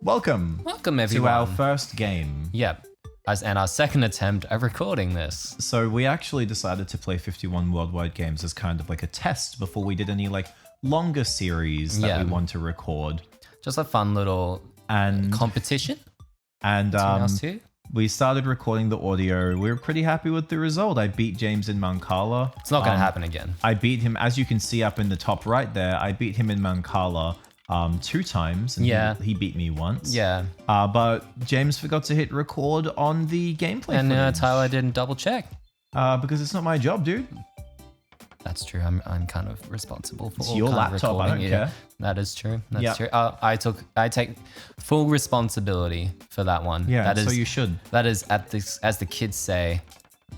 Welcome everyone. to our first game. Yep. And our second attempt at recording this. So we actually decided to play 51 Worldwide Games as kind of like a test before we did any like longer series that we want to record. Just a fun little competition. And between us two. We started recording the audio. We were pretty happy with the result. I beat James in Mancala. It's not going to happen again. I beat him, as you can see up in the top right there, I beat him in Mancala 2 times. And he beat me once. Yeah. But James forgot to hit record on the gameplay And footage. Tyler didn't double check. Because it's not my job, dude. That's true. I'm kind of responsible for It's all your kind of laptop. I recording. don't care. That is true. That's true. I take full responsibility for that one. Yeah, that is, so you should. That is, as the kids say,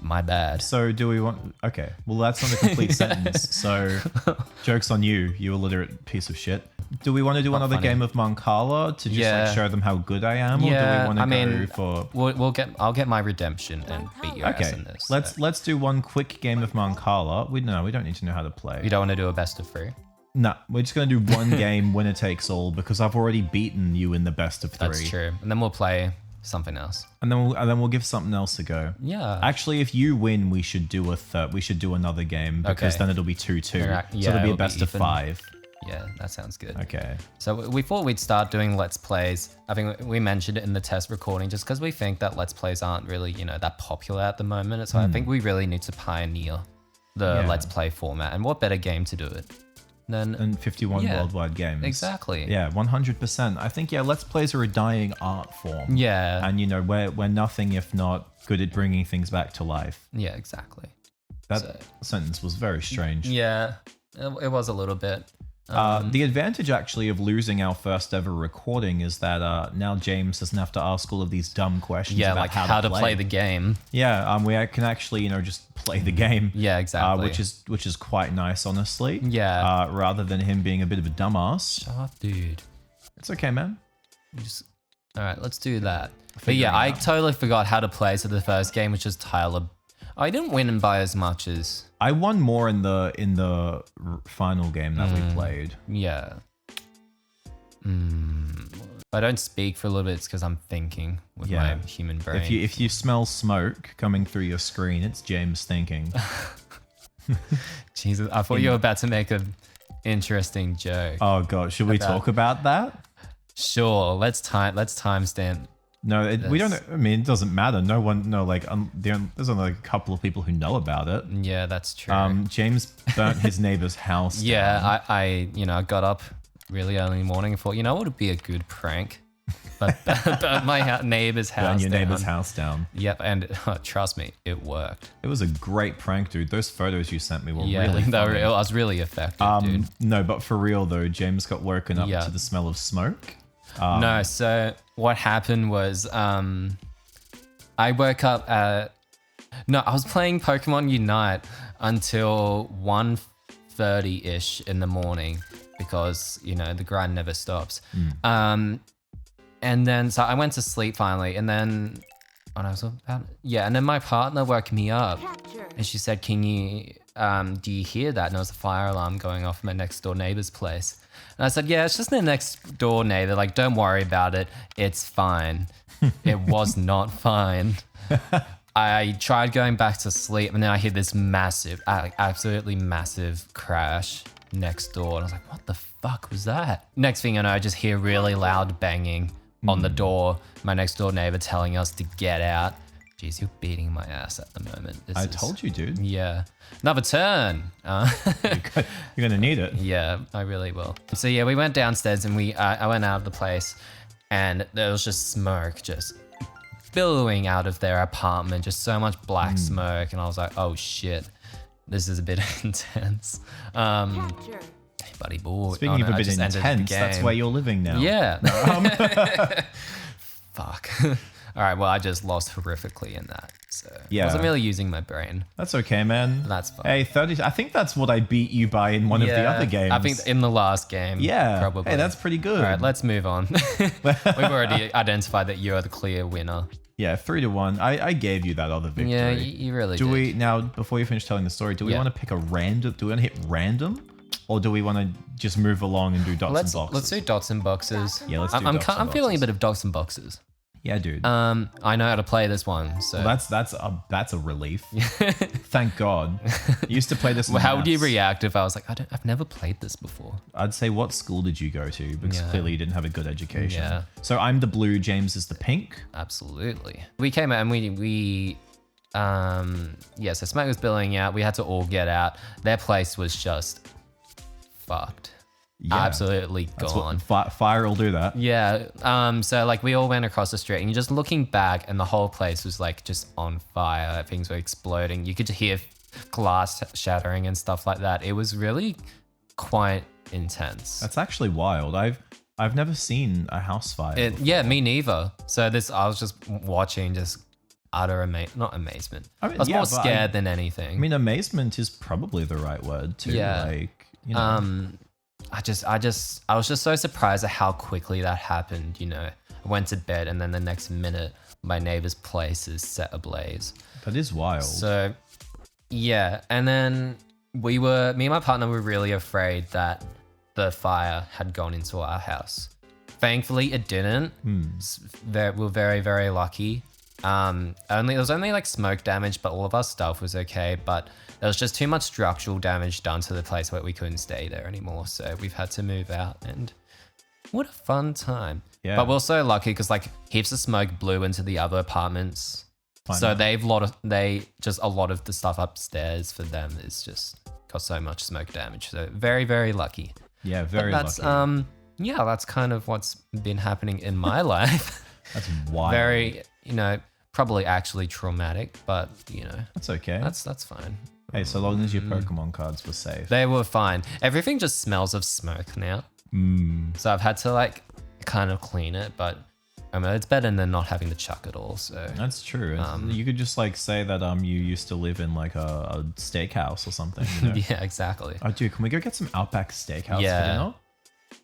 my bad. So do we want... Okay, well, that's not a complete sentence. So joke's on you, you illiterate piece of shit. Do we want to do another game of Mancala to just like show them how good I am? Or do we want to go for... I'll get my redemption and beat your ass in this. Let's do one quick game of Mancala. We don't need to know how to play. You don't want to do a best of 3? No, we're just going to do one game, winner takes all, because I've already beaten you in the best of 3. That's true. And then we'll play something else. And then we'll give something else a go. Yeah. Actually, if you win, we should do another game because then it'll be 2-2. So it'll be a best of 5. Yeah, that sounds good. Okay. So we thought we'd start doing Let's Plays. I think we mentioned it in the test recording just because we think that Let's Plays aren't really, that popular at the moment. So I think we really need to pioneer the Let's Play format. And what better game to do it than 51 Worldwide Games. Exactly. Yeah, 100%. I think, Let's Plays are a dying art form. Yeah. And, we're nothing if not good at bringing things back to life. Yeah, exactly. That sentence was very strange. Yeah, it was a little bit. The advantage actually of losing our first ever recording is that now James doesn't have to ask all of these dumb questions about like how to play the game. Yeah, we can actually just play the game. Yeah, exactly. Which is quite nice, honestly. Yeah. Rather than him being a bit of a dumbass. Shut up, dude. It's okay, man. All right, let's do that. But yeah, I totally forgot how to play. So the first game was just Tyler. I didn't win by as much as... I won more in the final game that we played. Yeah. If I don't speak for a little bit, it's because I'm thinking with my human brain. If you smell smoke coming through your screen, it's James thinking. Jesus, I thought you were about to make an interesting joke. Oh god, should we talk about that? Sure, let's timestamp. No, we don't. I mean, it doesn't matter. No one, there's only like a couple of people who know about it. Yeah, that's true. James burnt his neighbor's house. Yeah, I got up really early in the morning and thought, what would be a good prank? But burn my neighbor's house. Burn your neighbor's house down. Yep, and trust me, it worked. It was a great prank, dude. Those photos you sent me were really funny. I was really effective, dude. No, but for real though, James got woken up to the smell of smoke. No, so what happened was I woke up I was playing Pokemon Unite until 1:30-ish in the morning because, the grind never stops. And then, so I went to sleep finally, and then, and then my partner woke me up and she said, do you hear that? And there was a fire alarm going off at my next door neighbor's place. And I said, yeah, it's just the next door neighbor. Like, don't worry about it. It's fine. It was not fine. I tried going back to sleep and then I hear this massive, absolutely massive crash next door. And I was like, what the fuck was that? Next thing I know, I just hear really loud banging on the door. My next door neighbor telling us to get out. Jeez, you're beating my ass at the moment. I told you, dude. Yeah. Another turn. You're going to need it. Yeah, I really will. So yeah, we went downstairs and I went out of the place and there was just smoke just billowing out of their apartment. Just so much black smoke. And I was like, oh shit, this is a bit intense. Hey, buddy boy. Speaking of a bit intense, that's where you're living now. Yeah. Fuck. All right, well, I just lost horrifically in that. So I wasn't really using my brain. That's okay, man. That's fine. Hey, 30. I think that's what I beat you by in one of the other games. I think in the last game. Yeah. Probably. Hey, that's pretty good. All right, let's move on. We've already identified that you're the clear winner. Yeah, 3-1. I gave you that other victory. Yeah, you really did. Do we, now, before you finish telling the story, do we want to pick a random, do we want to hit random? Or do we want to just move along and do dots and boxes? Let's do dots and boxes. Yeah, let's do dots and I'm feeling a boxes. bit of dots and boxes. Yeah, dude. I know how to play this one, so Well, that's a relief. Thank God. Used to play this. Well, how would you react if I was like, I've never played this before? I'd say, what school did you go to? Because clearly you didn't have a good education. Yeah. So I'm the blue, James is the pink. Absolutely. We came out and so Smack was billing out. We had to all get out. Their place was just fucked. Yeah. Absolutely That's gone. what fire will do that. Yeah. So like we all went across the street and you're just looking back and the whole place was like just on fire. Things were exploding. You could hear glass shattering and stuff like that. It was really quite intense. That's actually wild. I've never seen a house fire. Yeah, me neither. So I was just watching, just utter not amazement. I was more scared than anything. I mean, amazement is probably the right word too. Yeah. Like, you know. I was just so surprised at how quickly that happened. You know, I went to bed and then the next minute, my neighbor's place is set ablaze. That is wild. So, yeah, and then me and my partner were really afraid that the fire had gone into our house. Thankfully, it didn't. We're very, very lucky. There was only like smoke damage, but all of our stuff was okay. But there was just too much structural damage done to the place where we couldn't stay there anymore. So we've had to move out, and what a fun time. Yeah. But we're so lucky because like heaps of smoke blew into the other apartments. So a lot of the stuff upstairs for them is just got so much smoke damage. So very, very lucky. Yeah, very lucky. That's kind of what's been happening in my life. That's wild. Very, probably actually traumatic, but That's okay. that's fine. Hey, so long as your Pokemon cards were safe. They were fine. Everything just smells of smoke now. So I've had to like kind of clean it, but I mean, it's better than not having to chuck it all. So that's true. You could just like say that you used to live in like a steakhouse or something. You know? Yeah, exactly. Oh, dude, can we go get some Outback Steakhouse Yeah. for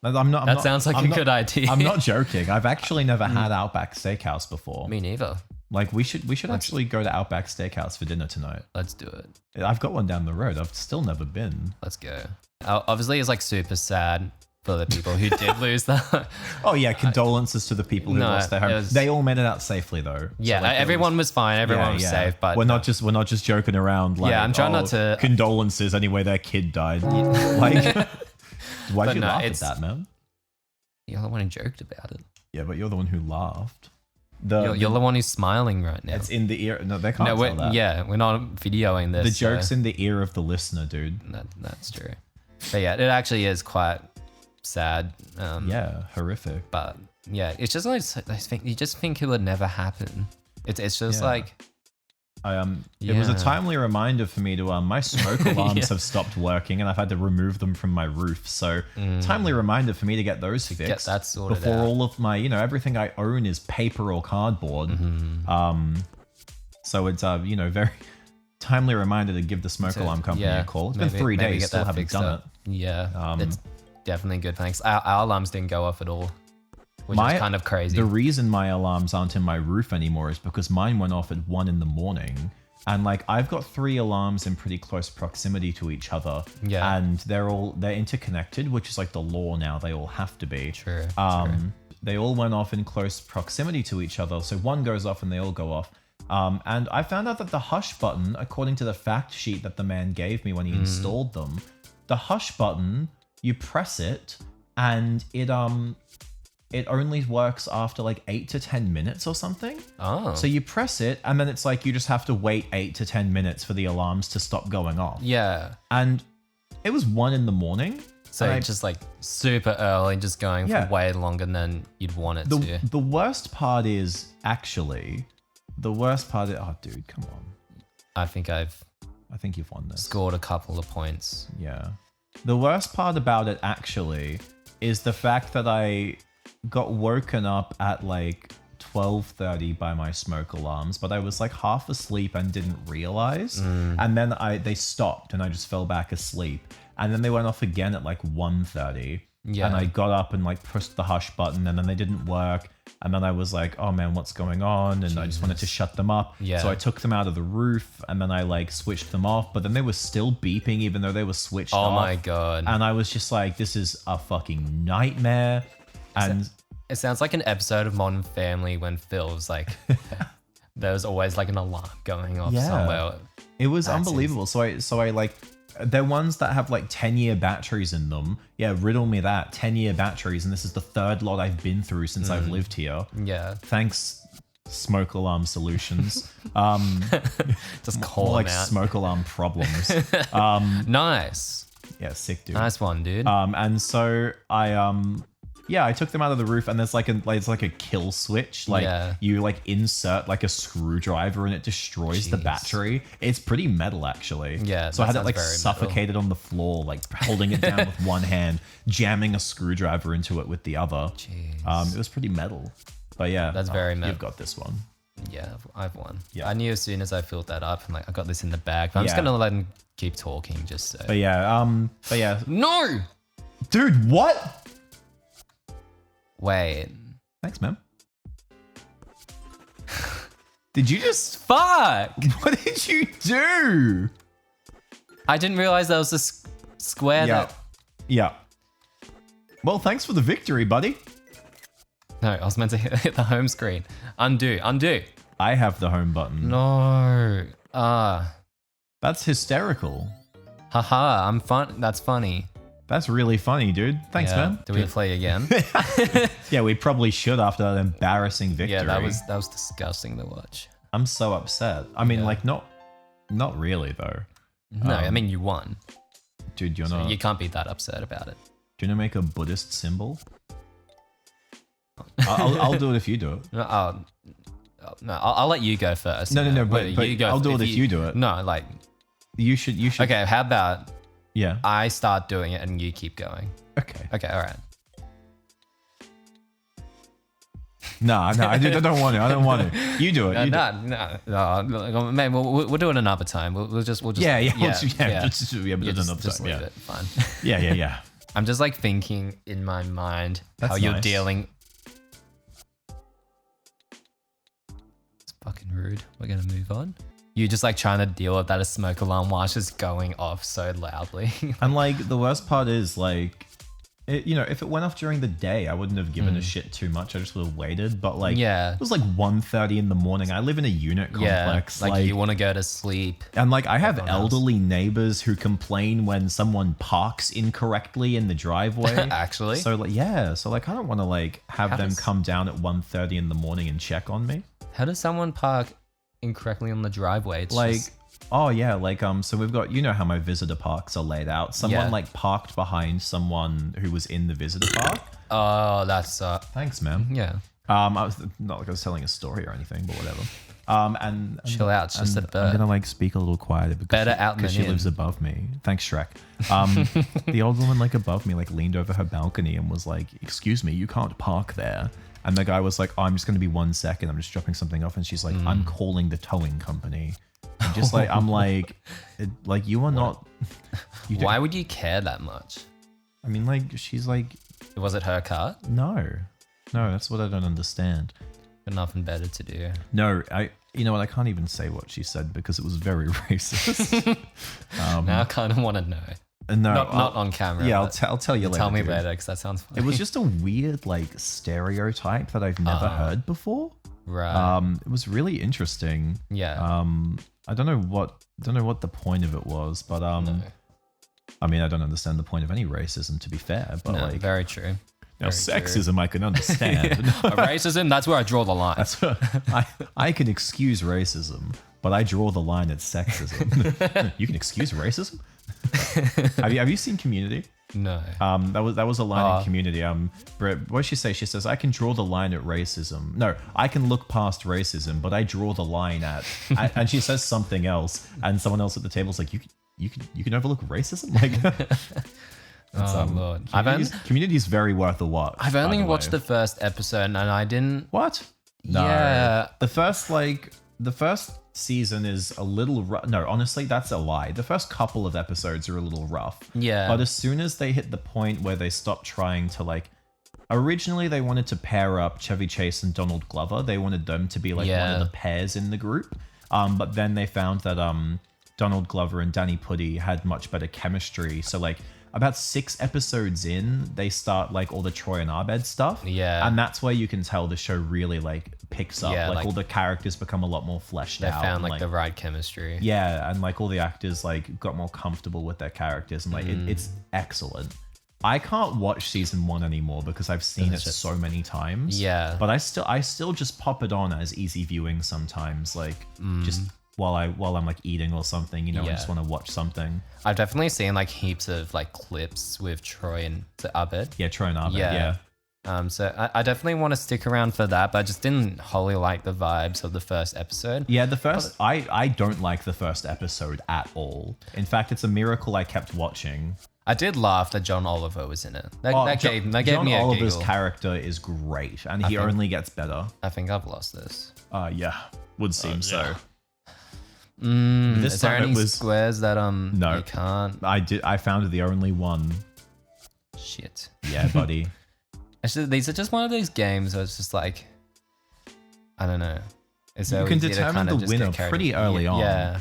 dinner? That sounds like a good idea. I'm not joking. I've actually never had Outback Steakhouse before. Me neither. Like we should actually go to Outback Steakhouse for dinner tonight. Let's do it. I've got one down the road. I've still never been. Let's go. Obviously, it's like super sad for the people who did lose that. Oh yeah, condolences to the people who lost their home. They all made it out safely though. Yeah, so, like, everyone was fine. Everyone was safe. But we're not just joking around. Like, I'm trying not to condolences anyway. Their kid died. Like, why'd you laugh at that, man? You're the one who joked about it. Yeah, but you're the one who laughed. You're the one who's smiling right now. It's in the ear. No, they can't tell that. Yeah, we're not videoing this. The joke's in the ear of the listener, dude. That's true. But yeah, it actually is quite sad. Yeah, horrific. But yeah, it's just like you just think it would never happen. It's just like. It was a timely reminder for me to my smoke alarms have stopped working and I've had to remove them from my roof. So timely reminder for me to get those fixed. Get that sorted before out. all of my, everything I own is paper or cardboard. So it's very timely reminder to give the smoke alarm company a call. It's been 3 days, still haven't done it. Yeah, it's definitely good. Thanks. Our alarms didn't go off at all. Which is kind of crazy. The reason my alarms aren't in my roof anymore is because mine went off at 1 a.m. And like I've got 3 alarms in pretty close proximity to each other. Yeah. And they're interconnected, which is like the law now. They all have to be. True. They all went off in close proximity to each other. So one goes off and they all go off. And I found out that the hush button, according to the fact sheet that the man gave me when he installed them, the hush button, you press it and it only works after like 8 to 10 minutes or something. Oh. So you press it and then it's like you just have to wait 8 to 10 minutes for the alarms to stop going off. Yeah. And it was 1 a.m. So it's just like super early, just going for way longer than you'd want it to. The worst part is actually, oh dude, come on. I think you've won this. Scored a couple of points. Yeah. The worst part about it actually is the fact that I got woken up at like 12:30 by my smoke alarms, but I was like half asleep and didn't realize. And then they stopped and I just fell back asleep. And then they went off again at like 1:30. Yeah. And I got up and like pushed the hush button, and then they didn't work. And then I was like, oh man, what's going on? And I just wanted to shut them up. Yeah. So I took them out of the roof, and then I like switched them off, but then they were still beeping even though they were switched off. Oh my God. And I was just like, this is a fucking nightmare. And it sounds like an episode of Modern Family when Phil was like, there was always like an alarm going off somewhere. It was unbelievable. So I like, they're ones that have like 10-year batteries in them. Yeah, riddle me that. 10-year batteries, and this is the third lot I've been through since I've lived here. Yeah. Thanks, Smoke Alarm Solutions. Just call More them like out. Smoke Alarm Problems. Nice. Yeah, sick dude. Nice one, dude. And so I took them out of the roof, and there's like a kill switch. Like you like insert like a screwdriver and it destroys the battery. It's pretty metal actually. Yeah. So I had it like suffocated on the floor, like holding it down with one hand, jamming a screwdriver into it with the other. Jeez. It was pretty metal. But yeah, That's very metal. You've got this one. Yeah, I've won. Yeah. I knew as soon as I filled that up, I'm like, I got this in the bag. But I'm just gonna let him keep talking, just so. But yeah. No. Dude, what? Wait. Thanks, man. Did you just... Fuck! What did you do? I didn't realize there was a square that... Yeah. Well, thanks for the victory, buddy. No, I was meant to hit the home screen. Undo. I have the home button. No. That's hysterical. Haha, I'm fun. That's funny. That's really funny, dude. Thanks, man. Do we play again? Yeah, we probably should after that embarrassing victory. Yeah, that was disgusting to watch. I'm so upset. I mean, like, not really, though. No, I mean, you won. Dude, you're not... You can't be that upset about it. Do you want to make a Buddhist symbol? I'll do it if you do it. No, I'll let you go first. No, but you go I'll do it if you do it. No, like... You should... Okay, how about... Yeah. I start doing it and you keep going. Okay. Okay, all right. No, I don't want to. I don't want to. You do it. No. Maybe we'll do it another time. We'll just. Yeah. But just leave it. Fine. Yeah. I'm just like thinking in my mind how you're dealing. It's fucking rude. We're gonna move on. You just like trying to deal with that a smoke alarm while it's just going off so loudly. And like the worst part is like, if it went off during the day, I wouldn't have given a shit too much. I just would have waited. But like, it was like 1:30 in the morning. I live in a unit complex. Like you want to go to sleep. And like I have elderly neighbors who complain when someone parks incorrectly in the driveway. Actually. So like, so like I don't want to like have them come down at 1:30 in the morning and check on me. How does someone park incorrectly on the driveway? It's like just... so we've got, how my visitor parks are laid out. Someone like parked behind someone who was in the visitor park. Oh, that's thanks, man. Yeah. I was not like I was telling a story or anything, but whatever. And chill out, it's just a bird. I'm gonna like speak a little quieter because she lives above me. Thanks, Shrek. The old woman like above me like leaned over her balcony and was like, "Excuse me, you can't park there." And the guy was like, "Oh, I'm just gonna be 1 second. I'm just dropping something off." And she's like, "I'm calling the towing company." And just like I'm like you are not. Why would you care that much? I mean, like she's like. Was it her car? No, that's what I don't understand. Got nothing better to do. No, you know what? I can't even say what she said because it was very racist. Now I kind of want to know. No, not on camera. Yeah, I'll tell you later. Tell me later because that sounds funny. It was just a weird like stereotype that I've never heard before. Right. It was really interesting. Yeah. I don't know what the point of it was, but No. I mean, I don't understand the point of any racism, to be fair. But like, very true. Now, sexism I can understand. Racism, that's where I draw the line. That's what, I can excuse racism, but I draw the line at sexism. You can excuse racism? Have you seen Community? No. That was a line in Community. What did she say? She says, "I can draw the line at racism. No, I can look past racism, but I draw the line at." And she says something else, and someone else at the table's like, "You can overlook racism?" Like. Lord. Community is very worth a watch. I've only watched the first episode and I didn't... What? No. Yeah. The first season is a little rough. No, honestly, that's a lie. The first couple of episodes are a little rough. Yeah. But as soon as they hit the point where they stop trying to like, originally they wanted to pair up Chevy Chase and Donald Glover. They wanted them to be like one of the pairs in the group. But then they found that Donald Glover and Danny Pudi had much better chemistry. So like about 6 episodes in, they start like all the Troy and Abed stuff. Yeah. And that's where you can tell the show really like picks up. Yeah, like all the characters become a lot more fleshed out. They found and, like the right chemistry. Yeah, and like all the actors like got more comfortable with their characters, and like it's excellent. I can't watch season 1 anymore because I've seen it so many times. Yeah. But I still just pop it on as easy viewing sometimes, like just while I'm like eating or something, I just want to watch something. I've definitely seen like heaps of like clips with Troy and Abed. Yeah, Troy and Abed, yeah. So I definitely want to stick around for that, but I just didn't wholly like the vibes of the first episode. Yeah, I don't like the first episode at all. In fact, it's a miracle I kept watching. I did laugh that John Oliver was in it. That gave me a John Oliver's giggle. character is great, and he only gets better. I think I've lost this. Yeah, would seem so. Is there any squares that no, you can't? I found the only one. Shit. Yeah, buddy. Actually, these are just one of those games where it's just like, I don't know. You can determine the winner pretty early on. Yeah.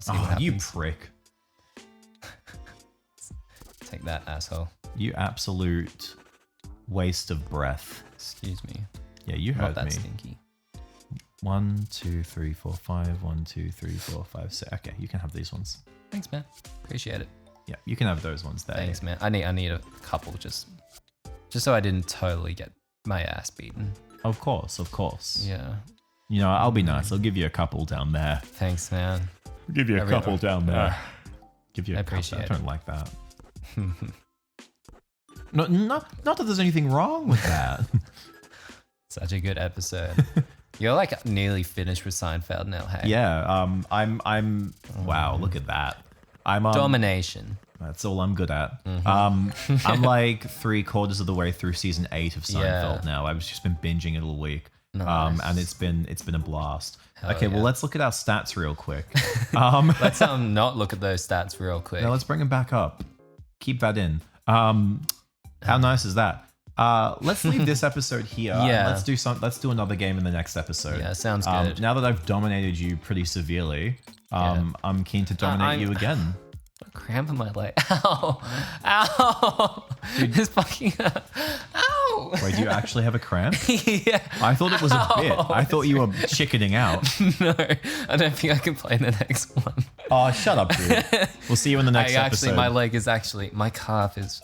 Oh, you prick. Take that, asshole. You absolute waste of breath. Excuse me. Yeah, you heard Not that me. stinky. 1, 2, 3, 4, 5. 1, 2, 3, 4, 5, 6. Okay, you can have these ones. Thanks, man. Appreciate it. Yeah, you can have those ones there. Thanks, man. I need a couple just so I didn't totally get my ass beaten. Of course, of course. Yeah. I'll be nice. I'll give you a couple down there. Thanks, man. I'll give you a couple down there. Give you a couple. I don't like that. Not that there's anything wrong with that. Such a good episode. You're like nearly finished with Seinfeld now, hey? Yeah. I'm. Wow. Look at that. I'm domination. That's all I'm good at. I'm like 3/4 of the way through season 8 of Seinfeld now. I've just been binging it all week. Nice. And it's been a blast. Hell okay, yeah. well, let's look at our stats real quick. Let's not look at those stats real quick. No, let's bring them back up. Keep that in. How nice is that? Let's leave this episode here. Yeah. Let's do another game in the next episode. Yeah, sounds good. Now that I've dominated you pretty severely, I'm keen to dominate you again. Cramp in my leg. Ow! Ow! It's fucking. Ow! Wait, do you actually have a cramp? Yeah. I thought it was a bit. I thought you were chickening out. No, I don't think I can play the next one. Oh, shut up, dude. We'll see you in the next episode. Actually, my leg is my calf is.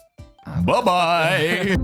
Bye-bye.